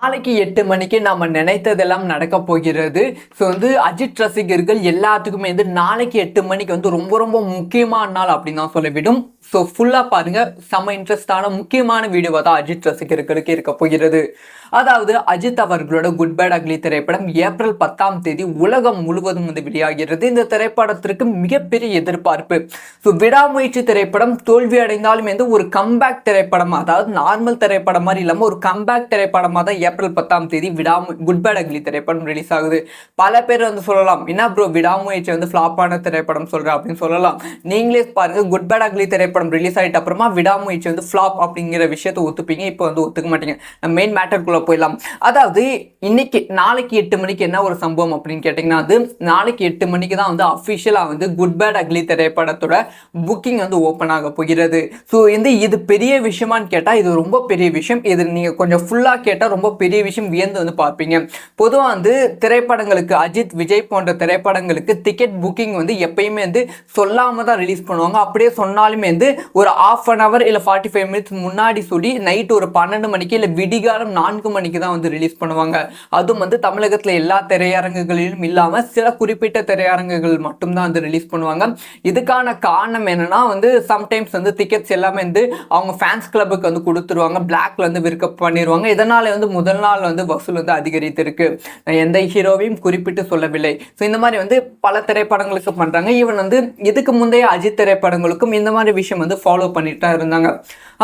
நாளைக்கு 8 மணிக்கு நம்ம நினைத்ததெல்லாம் நடக்க போகிறது. ஸோ அஜித் ரசிகர்கள் எல்லாத்துக்குமே நாளைக்கு 8 மணிக்கு ரொம்ப ரொம்ப முக்கியமான நாள் அப்படின்னு தான் சொல்லிவிடும். ஸோ ஃபுல்லாக பாருங்க, செம்ம இன்ட்ரெஸ்டான முக்கியமான வீடியோவாக தான் அஜித் ரசிகர்களுக்கு இருக்க போகிறது. அதாவது அஜித் அவர்களோட குட் பேட் அக்லி திரைப்படம் ஏப்ரல் 10ஆம் தேதி உலகம் முழுவதும் வெளியாகிறது. இந்த திரைப்படத்திற்கு மிகப்பெரிய எதிர்பார்ப்பு. ஸோ விடாமுயற்சி திரைப்படம் தோல்வி அடைந்தாலும் ஒரு கம்பேக் திரைப்படம், அதாவது நார்மல் திரைப்படம் மாதிரி இல்லாமல் ஒரு கம்பேக் திரைப்படமாக தான் ஏப்ரல் 10ஆம் தேதி குட் பேட் அக்லி திரைப்படம் ரிலீஸ் ஆகுது. பல பேர் சொல்லலாம், என்ன ப்ரோ விடாமுயற்சி ஃப்ளாப்பான திரைப்படம் சொல்ற அப்படின்னு சொல்லலாம். நீங்களே பாருங்க, குட் பேட் அக்லி திரைப்படம் ரிலீஸ் ஆயிட்ட அப்புறமா விடாமுயற்சி ஃப்ளாப் அப்படிங்கிற விஷயத்தை ஒத்துப்பீங்க. இப்போ ஒத்துக்க மாட்டீங்க. நம்ம மெயின் மேட்டருக்குள்ள போயிடலாம். அதாவது நாளைக்கு 8 மணிக்கு என்ன ஒரு சம்பவம் அப்படின்னு கேட்டீங்கன்னா, நாளைக்கு 8 மணிக்கு தான் அஃபிஷியலா குட் பேட் அக்லி திரைப்படத்தோட புக்கிங் ஓப்பன் ஆக போகிறது. ஸோ இது பெரிய விஷயமான்னு கேட்டா இது ரொம்ப பெரிய விஷயம். இது நீங்க கொஞ்சம் ஃபுல்லா கேட்டா ரொம்ப பெரிய விஷயம் வியந்து பார்ப்பீங்க. பொதுவாக திரைப்படங்களுக்கு அஜித் விஜய் போன்ற திரைப்படங்களுக்கு டிக்கெட் புக்கிங் எப்பயுமே சொல்லாம தான் ரிலீஸ் பண்ணுவாங்க. அப்படியே சொன்னாலுமே ஒரு ½ அன் அவர் இல்லை 45 மினிட்ஸ் முன்னாடி சொல்லி நைட் ஒரு 12 மணிக்கு இல்லை விடிகாலம் 4 மணிக்கு தான் ரிலீஸ் பண்ணுவாங்க. அதுவும் தமிழகத்தில் எல்லா திரையரங்குகளிலும் இல்லாமல் சில குறிப்பிட்ட திரையரங்குகள் மட்டும்தான் ரிலீஸ் பண்ணுவாங்க. இதுக்கான காரணம் என்னன்னா சம்டைம்ஸ் டிக்கெட்ஸ் எல்லாமே அவங்க ஃபேன்ஸ் கிளப்புக்கு கொடுத்துருவாங்க, பிளாக்ல விற்க பண்ணிடுவாங்க. இதனால முதல் நாள் வசூல் அதிகரித்திருக்கு. எந்த ஹீரோவையும் குறிப்பிட்டு சொல்லவில்லை. ஸோ இந்த மாதிரி பல திரைப்படங்களுக்கு பண்றாங்க. ஈவன் இதுக்கு முந்தைய அஜித் திரைப்படங்களுக்கும் இந்த மாதிரி விஷயம் ஃபாலோ பண்ணிட்டு தான் இருந்தாங்க.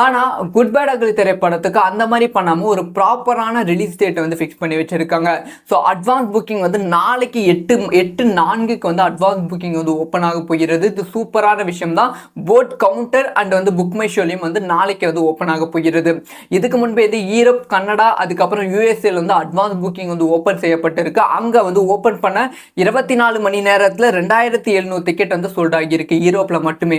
ஆனா குட் பேட் அக்லி திரைப்படத்துக்கு அந்த மாதிரி பண்ணாம ஒரு ப்ராப்பரான ரிலீஸ் டேட் ஃபிக்ஸ் பண்ணி வச்சிருக்காங்க. ஸோ அட்வான்ஸ் புக்கிங் நாளைக்கு 8/4 அட்வான்ஸ் புக்கிங் ஓப்பன் ஆக போகிறது. இது சூப்பரான விஷயம் தான். போட் கவுண்டர் அண்ட் புக் மை ஷோலையும் நாளைக்கு ஓப்பன் ஆக போகிறது. இதுக்கு முன்பே ஈரோப், கனடா, அதுக்கப்புறம் யூஎஸ்ஏல அட்வான்ஸ் புக்கிங் ஓப்பன் செய்யப்பட்டிருக்கு. அங்க ஓப்பன் பண்ண 24 மணி நேரத்தில் 2700 டிக்கெட் சோல்ட் ஆகியிருக்கு ஈரோப்ல மட்டுமே.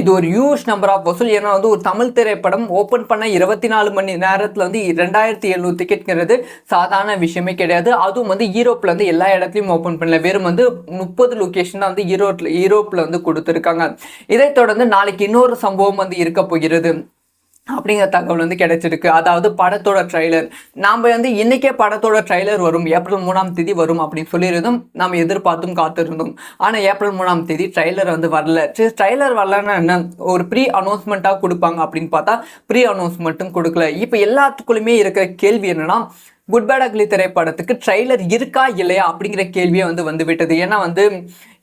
இது ஒரு ஹியூஜ் நம்பர் ஆஃப் வசூல். ஏன்னா ஒரு தமிழ் திரைப்படம் ஓப்பன் பண்ண 24 மணி நேரத்தில் 2700 டிக்கெட்ங்கிறது சாதாரண விஷயமே கிடையாது. அதுவும் ஈரோப்ல எல்லா இடத்துலையும் ஓப்பன் பண்ணல. வெறும் 30 லொக்கேஷன் தான் ஈரோப்ல கொடுத்துருக்காங்க. இதைத் தொடர்ந்து நாளைக்கு இன்னொரு சம்பவம் இருக்க போகிறது அப்படிங்கிற தகவல் கிடைச்சிருக்கு. அதாவது படத்தோட ட்ரைலர் நாம இன்னைக்கே படத்தோட ட்ரைலர் வரும், ஏப்ரல் 3ஆம் தேதி வரும் அப்படின்னு சொல்லியிருந்தோம். நாம் எதிர்பார்த்தும் காத்திருந்தோம். ஆனால் ஏப்ரல் 3ஆம் தேதி ட்ரைலர் வரல. ட்ரைலர் வரலன்னா என்ன, ஒரு ப்ரீ அனௌன்ஸ்மெண்ட்டாக கொடுப்பாங்க அப்படின்னு பார்த்தா ப்ரீ அனௌன்ஸ்மெண்ட்டும் கொடுக்கல. இப்போ எல்லாத்துக்குள்ளுமே இருக்கிற கேள்வி என்னன்னா, குட் பேட் அக்லி திரைப்படத்துக்கு ட்ரைலர் இருக்கா இல்லையா அப்படிங்கிற கேள்வியே வந்துவிட்டது. ஏன்னா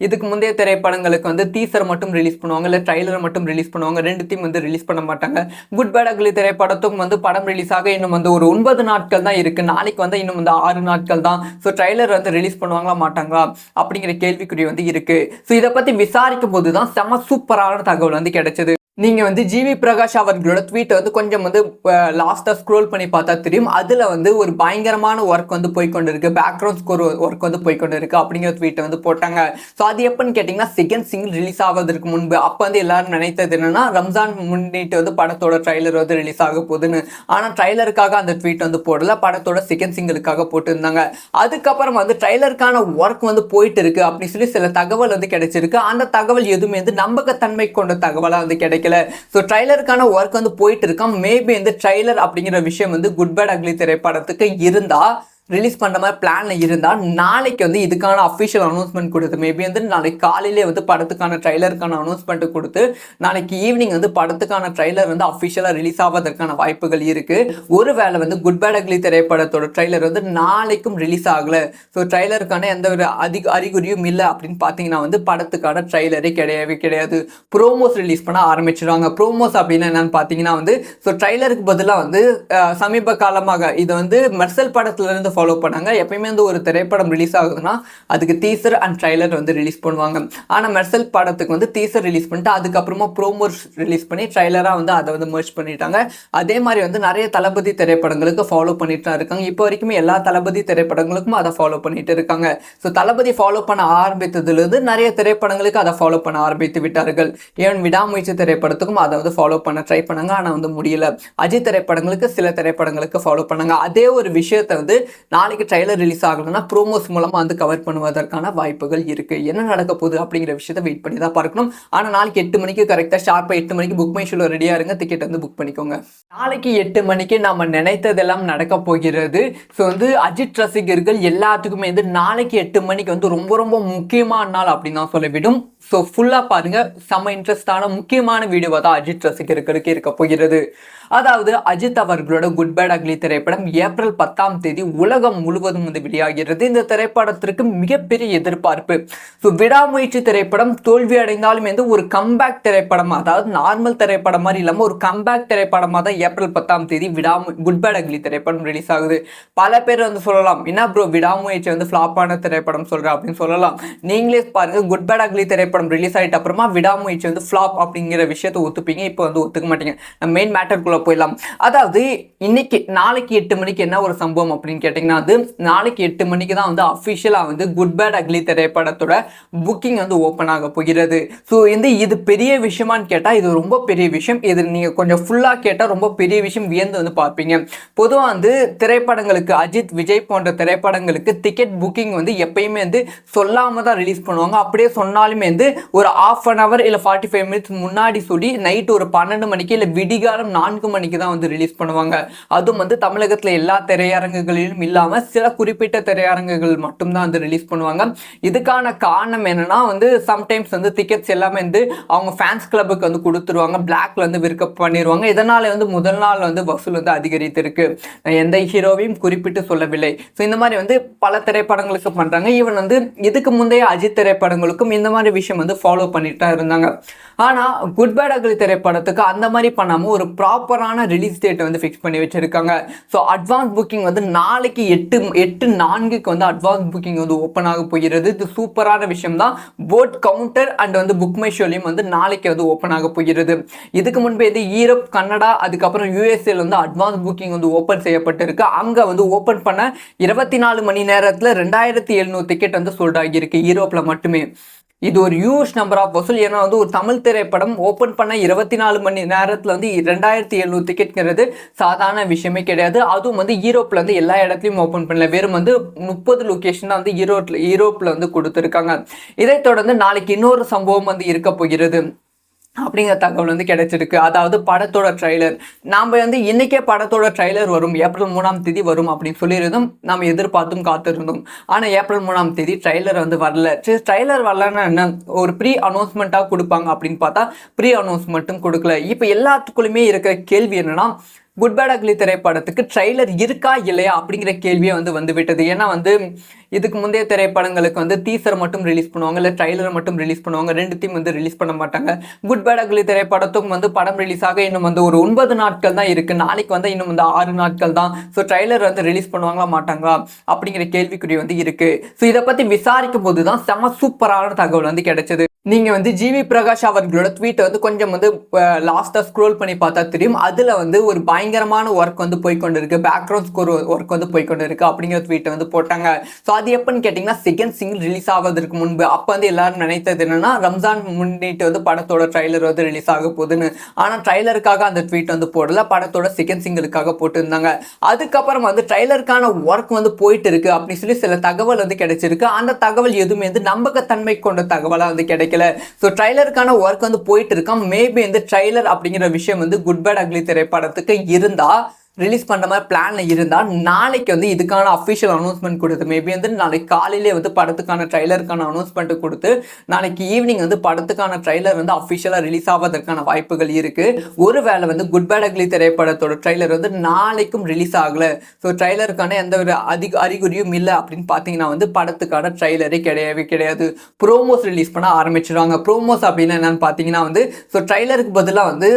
இதுக்கு முந்தைய திரைப்படங்களுக்கு டீசர் மட்டும் ரிலீஸ் பண்ணுவாங்க, இல்லை ட்ரைலர் மட்டும் ரிலீஸ் பண்ணுவாங்க. ரெண்டுத்தையும் ரிலீஸ் பண்ண மாட்டாங்க. குட் பேட் அக்லி திரைப்படத்துக்கும் படம் ரிலீஸ் ஆக இன்னும் ஒரு 9 நாட்கள் தான் இருக்கு. நாளைக்கு இன்னும் 6 நாட்கள் தான். ஸோ ட்ரைலர் ரிலீஸ் பண்ணுவாங்களா மாட்டாங்களா அப்படிங்கிற கேள்விக்குறி இருக்கு. ஸோ இதை பத்தி விசாரிக்கும் போது தான் செம சூப்பரான தகவல் கிடைச்சது. நீங்க ஜிவி பிரகாஷ் அவர்களோட ட்வீட் கொஞ்சம் லாஸ்டா ஸ்க்ரோல் பண்ணி பார்த்தா தெரியும். அதுல ஒரு பயங்கரமான ஒர்க் போய்கொண்டு இருக்கு, பேக்ரவுண்ட் ஸ்கோர் ஒர்க் போய்கொண்டு இருக்கு அப்படிங்கிற ட்வீட் போட்டாங்க. ஸோ அது எப்பன்னு கேட்டீங்கன்னா, செகண்ட் சிங்கிள் ரிலீஸ் ஆவதற்கு முன்பு. அப்போ எல்லாரும் நினைத்தது என்னன்னா, ரம்ஜான் முன்னிட்டு படத்தோட ட்ரைலர் ரிலீஸ் ஆக போகுதுன்னு. ஆனா ட்ரைலருக்காக அந்த ட்வீட் போடல, படத்தோட செகண்ட் சிங்கிளுக்காக போட்டு இருந்தாங்க. அதுக்கப்புறம் ட்ரைலருக்கான ஒர்க் போயிட்டு இருக்கு அப்படின்னு சொல்லி சில தகவல் கிடைச்சிருக்கு. அந்த தகவல் எதுவுமே நம்பகத்தன்மை கொண்ட தகவலா கிடைக்கல. சோ ட்ரைலருக்கான ஒர்க் போயிட்டு இருக்கான். மேபி ட்ரைலர் அப்படிங்கிற விஷயம் குட் பேட் அக்லி திரைப்படத்துக்கு இருந்தா, ரிலீஸ் பண்ணுற மாதிரி பிளான்ல இருந்தால் நாளைக்கு இதுக்கான அஃபிஷியல் அனௌன்ஸ்மெண்ட் கொடுத்து, மேபி நாளைக்கு காலையிலே படத்துக்கான ட்ரைலருக்கான அனௌன்ஸ்மெண்ட் கொடுத்து நாளைக்கு ஈவினிங் படத்துக்கான ட்ரைலர் அஃபிஷியலாக ரிலீஸ் ஆவதற்கான வாய்ப்புகள் இருக்கு. ஒருவேளை குட் பேட் அக்லி திரைப்படத்தோட ட்ரைலர் நாளைக்கும் ரிலீஸ் ஆகலை, ஸோ ட்ரைலருக்கான எந்த ஒரு அறிகுறியும் இல்லை அப்படின்னு பார்த்தீங்கன்னா படத்துக்கான ட்ரைலரே கிடையாது. ப்ரோமோஸ் ரிலீஸ் பண்ண ஆரம்பிச்சிடுவாங்க. ப்ரோமோஸ் அப்படின்னா என்னன்னு பார்த்தீங்கன்னா ஸோ ட்ரைலருக்கு பதிலாக சமீப காலமாக இது மெர்சல் படத்துல இருந்து ஃபாலோ பண்ணாங்க. எப்பயுமே ஒரு திரைப்படம் ரிலீஸ் ஆகுதுன்னா அதுக்கு டீசர் அண்ட் ட்ரைலர் ரிலீஸ் பண்ணுவாங்க. ஆனால் மெர்சல் படத்துக்கு டீசர் ரிலீஸ் பண்ணிட்டு அதுக்கப்புறமா ப்ரோமோ ரிலீஸ் பண்ணி ட்ரைலராக அதை மெர்ஜ் பண்ணிட்டாங்க. அதே மாதிரி நிறைய தளபதி திரைப்படங்களுக்கு ஃபாலோ பண்ணிட்டு தான் இருக்காங்க. இப்போ வரைக்குமே எல்லா தளபதி திரைப்படங்களுக்கும் அதை ஃபாலோ பண்ணிட்டு இருக்காங்க. ஸோ தளபதி ஃபாலோ பண்ண ஆரம்பித்ததுலேருந்து நிறைய திரைப்படங்களுக்கு அதை ஃபாலோ பண்ண ஆரம்பித்து விட்டார்கள். ஏன் விடாமுயற்சி திரைப்படத்துக்கும் அதை ஃபாலோ பண்ண ட்ரை பண்ணாங்க, ஆனால் முடியல. அஜித் திரைப்படங்களுக்கு சில திரைப்படங்களுக்கு ஃபாலோ பண்ணாங்க. அதே ஒரு விஷயத்தை நாளைக்கு ட்ரைலர் ரிலீஸ் ஆகணும்னா ப்ரோமோஸ் மூலமாக வந்து கவர் பண்ணுவதற்கான வாய்ப்புகள் இருக்குது. என்ன நடக்க போகுது அப்படிங்கிற விஷயத்தை வெயிட் பண்ணி தான் பார்க்கணும். ஆனால் நாளைக்கு 8 மணிக்கு கரெக்டாக ஷார்ப்பாக 8 மணிக்கு புக் மை ஷோவில் ரெடியாக இருங்க, டிக்கெட் வந்து புக் பண்ணிக்கோங்க. நாளைக்கு 8 மணிக்கு நம்ம நினைத்ததெல்லாம் நடக்க போகிறது. ஸோ வந்து அஜித் ரசிகர்கள் எல்லாத்துக்குமே வந்து நாளைக்கு 8 மணிக்கு வந்து ரொம்ப ரொம்ப முக்கியமான நாள் அப்படின்னு தான் சொல்லிவிடும். ஸோ ஃபுல்லாக பாருங்க, செம்ம இன்ட்ரெஸ்டான முக்கியமான வீடியோவாக தான் அஜித் ரசிகர்களுக்கு இருக்க போகிறது. அதாவது அஜித் அவர்களோட குட் பேட் அக்லி திரைப்படம் ஏப்ரல் 10 உலகம் முழுவதும் வந்து வெளியாகிறது. இந்த திரைப்படத்திற்கு மிகப்பெரிய எதிர்பார்ப்பு. ஸோ விடாமுயற்சி திரைப்படம் தோல்வி அடைந்தாலும் வந்து ஒரு கம்பேக் திரைப்படம், அதாவது நார்மல் திரைப்படம் மாதிரி இல்லாமல் ஒரு கம்பேக் திரைப்படமாக தான் ஏப்ரல் 10 குட் பேட் அக்லி திரைப்படம் ரிலீஸ் ஆகுது. பல பேர் வந்து சொல்லலாம், என்ன ப்ரோ விடாமுயற்சி வந்து ஃப்ளாப்பான திரைப்படம் சொல்ற அப்படின்னு சொல்லலாம். நீங்களே பாருங்க, குட் பேட் அக்லி திரைப்படம் ரிலீஸ் ஆகிட்ட அப்புறமா விடாமுயற்சி வந்து ஃப்ளாப் அப்படிங்கிற விஷயத்தை ஒத்துப்பீங்க, இப்போ வந்து ஒத்துக்க மாட்டீங்க. நம்ம மெயின் மேட்டருக்குள்ள போயிடலாம். அதாவது நாளைக்கு 8 மணிக்கு என்ன ஒரு சம்பவம் அப்படின்னு கேட்டீங்கன்னா, அது நாளைக்கு 8 மணிக்கு தான் வந்து அஃபிஷியலா வந்து குட் பேட் அக்லி திரைப்படத்தோட புக்கிங் வந்து ஓப்பன் ஆக போகிறது. ஸோ இது பெரிய விஷயமான்னு கேட்டா இது ரொம்ப பெரிய விஷயம். இது நீங்க கொஞ்சம் ஃபுல்லா கேட்டா ரொம்ப பெரிய விஷயம், வியந்து வந்து பார்ப்பீங்க. பொதுவாக வந்து திரைப்படங்களுக்கு அஜித் விஜய் போன்ற திரைப்படங்களுக்கு டிக்கெட் புக்கிங் வந்து எப்பயுமே வந்து சொல்லாம தான் ரிலீஸ் பண்ணுவாங்க. அப்படியே சொன்னாலுமே வந்து ஒரு ½ அன் அவர் இல்லை 45 மினிட்ஸ் முன்னாடி சொல்லி நைட் ஒரு 12 மணிக்கு இல்லை விடிகாலம் 4 மணிக்கு தான் வந்து ரிலீஸ் பண்ணுவாங்க. அதுவும் வந்து தமிழகத்தில் எல்லா திரையரங்குகளிலும் இல்லாமல் சில குறிப்பிட்ட திரையரங்குகள் மட்டும்தான் வந்து ரிலீஸ் பண்ணுவாங்க. இதுக்கான காரணம் என்னன்னா வந்து சம்டைம்ஸ் வந்து டிக்கெட்ஸ் எல்லாமே வந்து அவங்க ஃபேன்ஸ் கிளப்புக்கு வந்து கொடுத்துருவாங்க, பிளாக்ல வந்து விற்க பண்ணிடுவாங்க. இதனால வந்து முதல் நாள் வந்து வசூல் வந்து அதிகரித்திருக்கு. எந்த ஹீரோவையும் குறிப்பிட்டு சொல்லவில்லை. ஸோ இந்த மாதிரி வந்து பல திரைப்படங்களுக்கு பண்றாங்க. ஈவன் வந்து இதுக்கு முந்தைய அஜித் திரைப்படங்களுக்கும் இந்த மாதிரி விஷயம் வந்து ஃபாலோ பண்ணிட்டு தான் இருந்தாங்க. ஆனால் குட் பேட் அக்லி திரைப்படத்துக்கு அந்த மாதிரி பண்ணாமல் ஒரு ப்ராப்பரான ரிலீஸ் டேட்டை வந்து ஃபிக்ஸ் பண்ணி வச்சிருக்காங்க. ஸோ அட்வான்ஸ் புக்கிங் வந்து நாளைக்கு 8/4 வந்து அட்வான்ஸ் புக்கிங் வந்து ஓப்பன் ஆக போகிறது. இது சூப்பரான விஷயம் தான். போட் கவுண்டர் அண்ட் வந்து புக் மை ஷோலையும் வந்து நாளைக்கு வந்து ஓப்பன் ஆக போகிறது. இதுக்கு முன்பே இது ஈரோப், கனடா, அதுக்கப்புறம் யூஎஸ்ஏல வந்து அட்வான்ஸ் புக்கிங் வந்து ஓப்பன் செய்யப்பட்டிருக்கு. அங்கே வந்து ஓப்பன் பண்ண 24 மணி நேரத்தில் 2700 டிக்கெட் வந்து சோல்ட் ஆகியிருக்கு ஈரோப்பில் மட்டுமே. இது ஒரு ஹியூஜ் நம்பர் ஆஃப் வசூல். ஏன்னா வந்து ஒரு தமிழ் திரைப்படம் ஓப்பன் பண்ண 24 மணி நேரத்தில் வந்து 2700 டிக்கெட்ங்கிறது சாதாரண விஷயமே கிடையாது. அதுவும் வந்து ஈரோப்பில் வந்து எல்லா இடத்துலையும் ஓப்பன் பண்ணல, வெறும் வந்து 30 லொக்கேஷன் தான் வந்து ஈரோப்பில் வந்து கொடுத்துருக்காங்க. இதை தொடர்ந்து நாளைக்கு இன்னொரு சம்பவம் வந்து இருக்க போகிறது அப்படிங்கிற தகவல் வந்து கிடைச்சிருக்கு. அதாவது படத்தோட ட்ரைலர் நாம் வந்து இன்னைக்கே படத்தோட ட்ரைலர் வரும், ஏப்ரல் 3 வரும் அப்படின்னு சொல்லியிருந்தோம். நாம் எதிர்பார்த்தும் காத்திருந்தோம். ஆனால் ஏப்ரல் 3 ட்ரைலர் வந்து வரல. சரி, ட்ரைலர் வரலன்னா என்ன, ஒரு ப்ரீ அனௌன்ஸ்மெண்ட்டாக கொடுப்பாங்க அப்படின்னு பார்த்தா ப்ரீ அனௌன்ஸ்மெண்ட்டும் கொடுக்கல. இப்போ எல்லாத்துக்குள்ளுமே இருக்கிற கேள்வி என்னன்னா, குட் பேட் அக்லி திரைப்படத்துக்கு ட்ரைலர் இருக்கா இல்லையா அப்படிங்கிற கேள்வியே வந்து விட்டது. ஏன்னா வந்து இதுக்கு முந்தைய திரைப்படங்களுக்கு வந்து டீசர் மட்டும் ரிலீஸ் பண்ணுவாங்க, இல்லை ட்ரைலர் மட்டும் ரிலீஸ் பண்ணுவாங்க, ரெண்டுத்தையும் வந்து ரிலீஸ் பண்ண மாட்டாங்க. குட் பேட் அக்லி திரைப்படத்துக்கும் வந்து படம் ரிலீஸ் ஆக இன்னும் வந்து ஒரு 9 நாட்கள் தான் இருக்குது. நாளைக்கு வந்து இன்னும் வந்து 6 நாட்கள் தான். ஸோ ட்ரைலர் வந்து ரிலீஸ் பண்ணுவாங்களா மாட்டாங்களா அப்படிங்கிற கேள்விக்குறி வந்து இருக்குது. ஸோ இதை பற்றி விசாரிக்கும் போது தான் செம சூப்பரான தகவல் வந்து கிடைச்சது. நீங்கள் வந்து ஜிவி பிரகாஷ் அவர்களோட ட்வீட்டை வந்து கொஞ்சம் வந்து லாஸ்ட்டாக ஸ்க்ரோல் பண்ணி பார்த்தா தெரியும். அதில் வந்து ஒரு பயங்கரமான ஒர்க் வந்து போய்கொண்டு இருக்கு, பேக்ரவுண்ட் ஸ்கோர் ஒர்க் வந்து போய்கொண்டு இருக்கு அப்படிங்கிற ட்வீட்டை வந்து போட்டாங்க. ஸோ அது எப்பன்னு கேட்டிங்கன்னா, செகண்ட் சிங்கிள் ரிலீஸ் ஆவதற்கு முன்பு. அப்போ வந்து எல்லாரும் நினைத்தது என்னன்னா, ரம்ஜான் முன்னிட்டு வந்து படத்தோட ட்ரைலர் வந்து ரிலீஸ் ஆக போகுதுன்னு. ஆனால் ட்ரைலருக்காக அந்த ட்வீட் வந்து போடல, படத்தோட செகண்ட் சிங்கிளுக்காக போட்டுருந்தாங்க. அதுக்கப்புறம் வந்து ட்ரைலருக்கான ஒர்க் வந்து போயிட்டு இருக்கு அப்படின்னு சொல்லி சில தகவல் வந்து கிடைச்சிருக்கு. அந்த தகவல் எதுவுமே வந்து நம்பகத்தன்மை கொண்ட தகவலாக வந்து கிடைக்கல. ஸோ ட்ரைலருக்கான ஒர்க் வந்து போயிட்டு இருக்கான். மேபி இந்த ட்ரைலர் அப்படிங்கிற விஷயம் வந்து குட் பேட் அக்லி திரைப்படத்துக்கு இருந்தா, ரிலீஸ் பண்ணுற மாதிரி பிளானில் இருந்தால் நாளைக்கு வந்து இதுக்கான அஃபிஷியல் அனௌன்ஸ்மெண்ட் கொடுத்து, மேபி வந்து நாளைக்கு காலையிலே வந்து படத்துக்கான ட்ரைலருக்கான அனௌன்ஸ்மெண்ட் கொடுத்து நாளைக்கு ஈவினிங் வந்து படத்துக்கான ட்ரைலர் வந்து அஃபிஷியலாக ரிலீஸ் ஆவதற்கான வாய்ப்புகள் இருக்குது. ஒருவேளை வந்து குட் பேட் அக்லி திரைப்படத்தோட ட்ரைலர் வந்து நாளைக்கும் ரிலீஸ் ஆகலை, ஸோ ட்ரைலருக்கான எந்த ஒரு அறிகுறியும் இல்லை அப்படின்னு பார்த்தீங்கன்னா வந்து படத்துக்கான ட்ரைலரே கிடையாது. ப்ரோமோஸ் ரிலீஸ் பண்ண ஆரம்பிச்சிடுவாங்க. ப்ரோமோஸ் அப்படின்னு என்னன்னு பார்த்தீங்கன்னா வந்து, ஸோ ட்ரைலருக்கு பதிலாக வந்து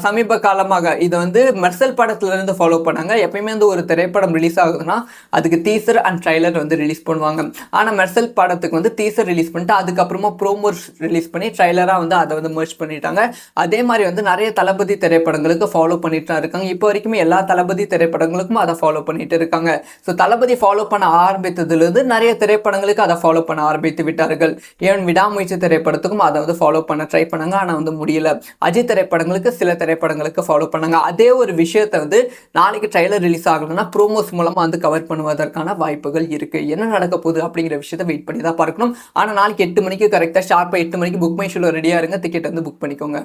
சமீப காலமாக இதை வந்து மெர்சல் படத்துலேருந்து ஃபாலோ பண்ணாங்க. எப்பயுமே வந்து ஒரு திரைப்படம் ரிலீஸ் ஆகுதுன்னா அதுக்கு டீசர் அண்ட் ட்ரைலர் வந்து ரிலீஸ் பண்ணுவாங்க. ஆனால் மெர்சல் படத்துக்கு வந்து டீசர் ரிலீஸ் பண்ணிட்டு அதுக்கப்புறமா ப்ரோமோஸ் ரிலீஸ் பண்ணி ட்ரைலராக வந்து அதை வந்து மெர்ஜ் பண்ணிட்டாங்க. அதே மாதிரி வந்து நிறைய தளபதி திரைப்படங்களுக்கு ஃபாலோ பண்ணிட்டு தான் இருக்காங்க. இப்போ வரைக்குமே எல்லா தளபதி திரைப்படங்களுக்கும் அதை ஃபாலோ பண்ணிட்டு இருக்காங்க. ஸோ தளபதி ஃபாலோ பண்ண ஆரம்பித்ததுலேருந்து நிறைய திரைப்படங்களுக்கு அதை ஃபாலோ பண்ண ஆரம்பித்து விட்டார்கள். ஏன் விடாமுயற்சி திரைப்படத்துக்கும் அதை வந்து ஃபாலோ பண்ண ட்ரை பண்ணாங்க, ஆனால் வந்து முடியல. அஜித் திரைப்படங்களுக்கு சில திரைப்படங்களுக்கு ஃபாலோ பண்ணாங்க. அதே ஒரு விஷயத்தை வந்து நாளைக்கு ட்ரைலர் ரிலீஸ் ஆகலைன்னா ப்ரோமோஸ் மூலமாக வந்து கவர் பண்ணுவதற்கான வாய்ப்புகள் இருக்குது. என்ன நடக்க போகுது அப்படிங்கிற விஷயத்தை வெயிட் பண்ணி தான் பார்க்கணும். ஆனால் நாளைக்கு 8 மணிக்கு கரெக்டாக ஷார்ப்பாக 8 மணிக்கு புக் மை ஷோவில் ரெடியாக இருங்க. டிக்கெட் வந்து புக் பண்ணிக்கோங்க.